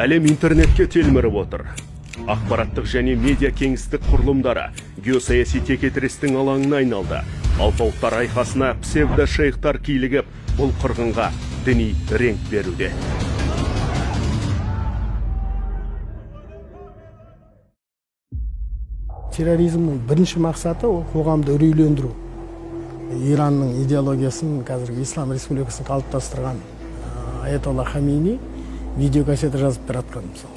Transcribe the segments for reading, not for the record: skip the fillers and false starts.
Әлем интернетке телміріп отыр. Ақпараттық және медиа кеңістік құрылымдары геосаяси текетірестің алаңына айналды. Алпауыттар айқасына псевдо-шейхтар килігіп, бұл қырғынға діни реңк беруде. Терроризмнің бірінші мақсаты ол қоғамды үрейлендіру. Иранның идеологиясын, қазіргі Ислам Республикасын қалыптастырған Аятолла Хамейни видеокассета жазып бератқан мысалы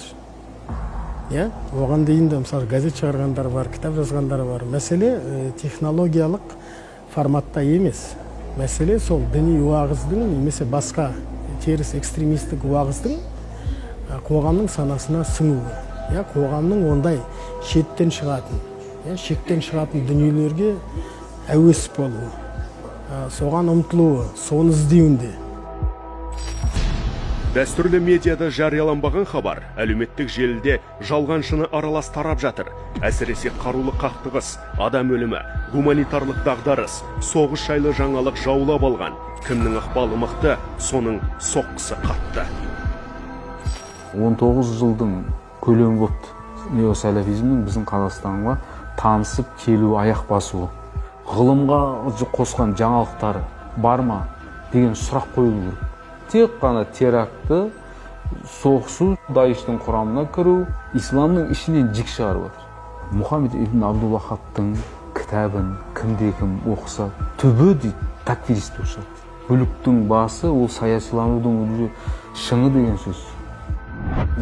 үшін. Оған дейін де мысалы газет шығарғандар бар, кітап жазғандар бар. Мәселе технологиялық форматта емес. Мәселе сол діни уағыздың немесе басқа теріс экстремистік уағыздың қоғамның санасына сіңуі. Қоғамның ондай шектен шығатын дүниелерге әуес болуы, соған ұмтылуы, соны іздеуінде. Дәстүрлі медиада жарияланбаған хабар әлеуметтік желіде жалғаншыны аралас тарап жатыр. Әсіресе қарулы қақтығыс, адам өлімі, гуманитарлық дағдарыс, соғыс жайлы жаңалық жаулап алған. Кімнің ықпалы мықты, соның соққысы қатты. 19 жылдың көлемі болды. Неосәләфизмнің біздің Қазақстанға танысып келу, аяқ басуы. Ғылымға қосқан жаңалықтары бар ма деген сұрақ қойылу керек. Тек қана теракты, соғысу, Даиштің құрамына кіру, исламның ішінен жік шығарып отыр. Мұхаммед ибн Абдул-Вахабтың кітабын кімде-кім оқыса, түбі дейді, такфирист болып шығады. Бүліктің басы ол саясиланудың шыңы деген сөз.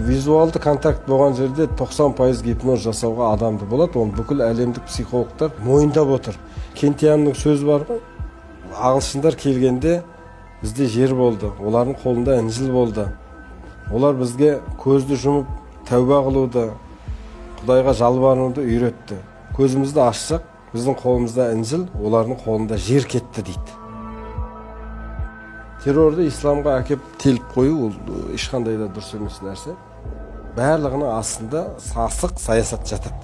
Визуалды контакт болған жерде 90% гипноз жасауға адамды болады. Оны бүкіл әлемдік психологтар мойындап отыр. Кентиянның сөзі бар ғой, ағылшындар келгенде бізде жер болды, олардың қолында інжіл болды. Олар бізге көзді жұмып тәуба қылуды, Құдайға жалбарынуды үйретті. Көзімізді ашсақ, біздің қолымызда інжіл, олардың қолында жер кетті дейді. Террорды исламға әкеп теліп қою, ол ешқандай да дұрыс емес нәрсе. Барлығының астында сасық саясат жатады.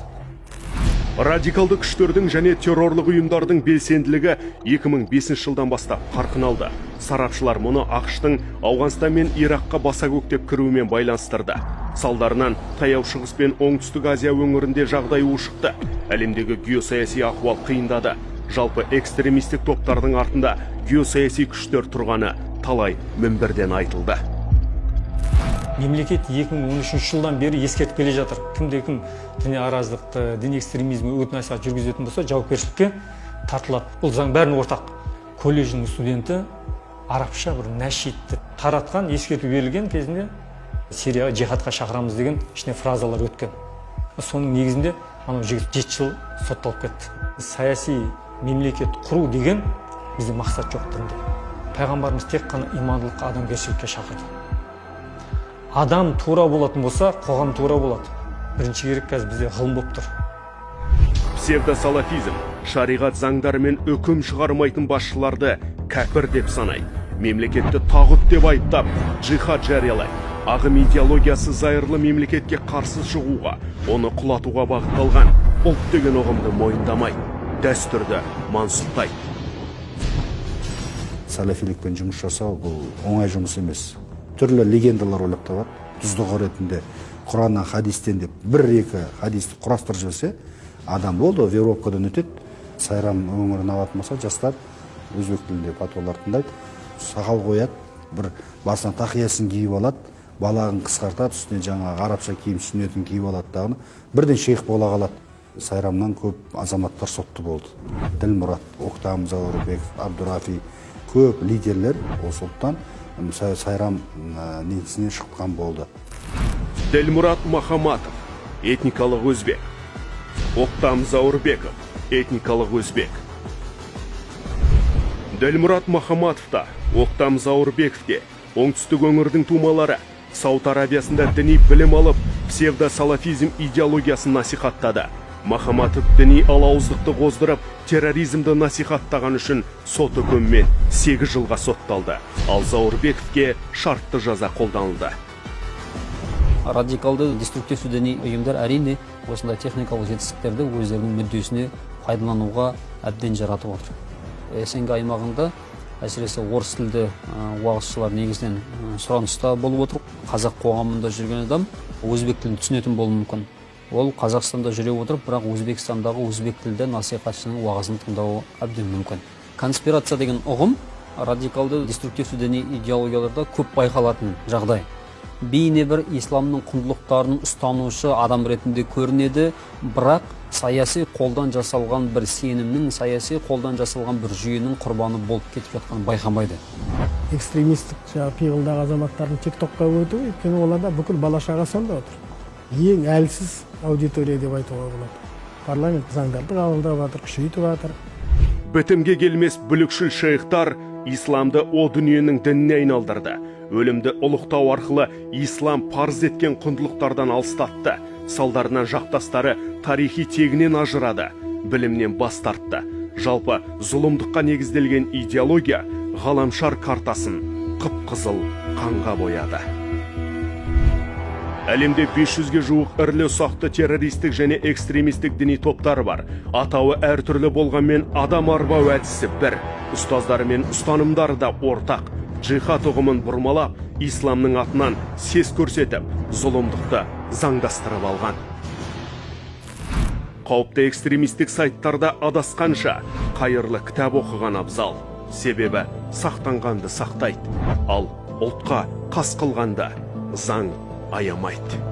Радикалды күштердің және террорлық ұйымдардың белсенділігі 2005 жылдан бастап қарқын алды. Сарапшылар мұны ақштың Ауғанстан мен Иракқа баса көктеп кіруімен байланыстырды. Салдарынан Таяу Шығыс пен Оңтүстік Азия өңірінде жағдай ушықты. Әлемдегі геосаяси ахуал қиындады. Жалпы экстремистік топтардың артында геосаяси күштер тұрғаны талай мінбірден айтылды. Мемлекет 2013 жылдан бері ескертіп келе жатыр. Кімде-кім діни араздықты, діни экстремизмі өт-насихат жүргізетін болса, жауапкершілікке тартылады. Бұл заң бәріне ортақ. Колледждің студенті арабша бір нәшидті таратқан, ескерту берілген кезінде Сирияға джихадқа шақырамыз деген ішіне фразалар өткен. Соның негізінде анау жігіт 7 жыл сотталып кетті. Саяси мемлекет құру деген бізде мақсат жоқ дінде. Пайғамбарымыз тек қана имандылық, адамгершілікке шақырды. Адам тура болатын болса, қоғам тура болады. Бірінші керек қазір бізде ғылым болып тұр. Псевдо-салафизм, шариғат заңдары мен үкім шығармайтын басшыларды кәпір деп санайды. Мемлекетті тағут деп айыптап, джихад жариялайды. Ағым идеологиясы зайырлы мемлекетке қарсы шығуға, оны құлатуға бағытталған. Ұлт деген ұғымды мойындамайды, дәстүрді мансұқтайды. Салафилікпен жұмыс жасау бұл оңай жұмыс емес. Түрлі легендалар ойлап табады. Тұздығы ретінде Құраннан, хадистен деп бір-екі хадисті құрастырып жүрсе, адам болды, веровкадан өтеді. Сайрам өңірін алатын болса, жастар өзбек тілінде патуалар тыңдайды. Сақал қояды, бір басына тақиясын киіп алады, балағын қысқартады, үстіне жаңағы арабша киім сүннетін киіп алады дағыны. Бірден шейх бола қалады. Сайрамнан көп азаматтар сотты болды. Ділмұрат, Оқтам Заурбеков, Абдурафи, көп лидерлер осы ұлттан Сайрам негізінен шыққан болды. Ділмұрат Махаматов, этникалық өзбек. Оқтам Заурбеков, этникалық өзбек. Ділмұрат Махаматов та, Оқтам Заурбеков те, оңтүстік өңірдің тумалары, Сауд Арабиясында діни білім алып, псевдо-салафизм идеологиясын насихаттады. Махаматов діни алауыздықты қоздырып, терроризмді насихаттаған үшін сот үкімімен 8 жылға сотталды. Ал Заурбековке шартты жаза қолданылды. Радикалды деструктивті діни ұйымдар әрине осындай техникалық жетістіктерді өздерінің мүддесіне пайдалануға әбден жаратып отыр. СНГ аймағында әсіресе орыс тілді уағызшылар негізінен сұраныста болып отыр. Қазақ қоғамында жүрген адам өзбек тілін түсінетін болуы мүмкін. Ол Қазақстанда жүре отырып, бірақ Өзбекстандағы өзбек тілді насихатшының уағызын тыңдауы әбден мүмкін. Конспирация деген ұғым радикалды деструктивті діни идеологияларда көп байқалатын жағдай. Бейне бір исламның құндылықтарын ұстанушы адам ретінде көрінеді, бірақ саяси қолдан жасалған бір сенімнің, саяси қолдан жасалған бір жүйенің құрбаны болып кетіп жатқанын байқамайды. Экстремистік пиғылдағы азаматтардың тиктокқа өтуі, өйткені оларда бүкіл бала шаға сонда отыр. Ең әлсіз аудитория деп айтуға болады. Парламент заңдарды қабылдап жатыр, күшейтіп жатыр. Бітімге келмес бүлікшіл шейхтар исламды о дүниенің дініне айналдырды. Өлімді ұлықтау арқылы ислам парыз еткен құндылықтардан алыстатты. Салдарынан жақтастары тарихи тегінен ажырады, білімнен бас тартты. Жалпы зұлымдыққа негізделген идеология ғаламшар картасын қып-қызыл қанға бояды. Әлемде 500-ге жуық ірілі ұсақты террористік және экстремистік діни топтары бар. Атауы әртүрлі болғанмен адам арбау әдісі бір. Ұстаздары мен ұстанымдары да ортақ. Джихад ұғымын бұрмалап, исламның атынан сес көрсетіп, зұлымдықты заңдастырып алған. Қауіпті экстремистік сайттарда адасқанша қайырлы кітап оқыған абзал. Себебі сақтанғанды сақтайды, ал ұлтқа қас қылғанды заң аямайды.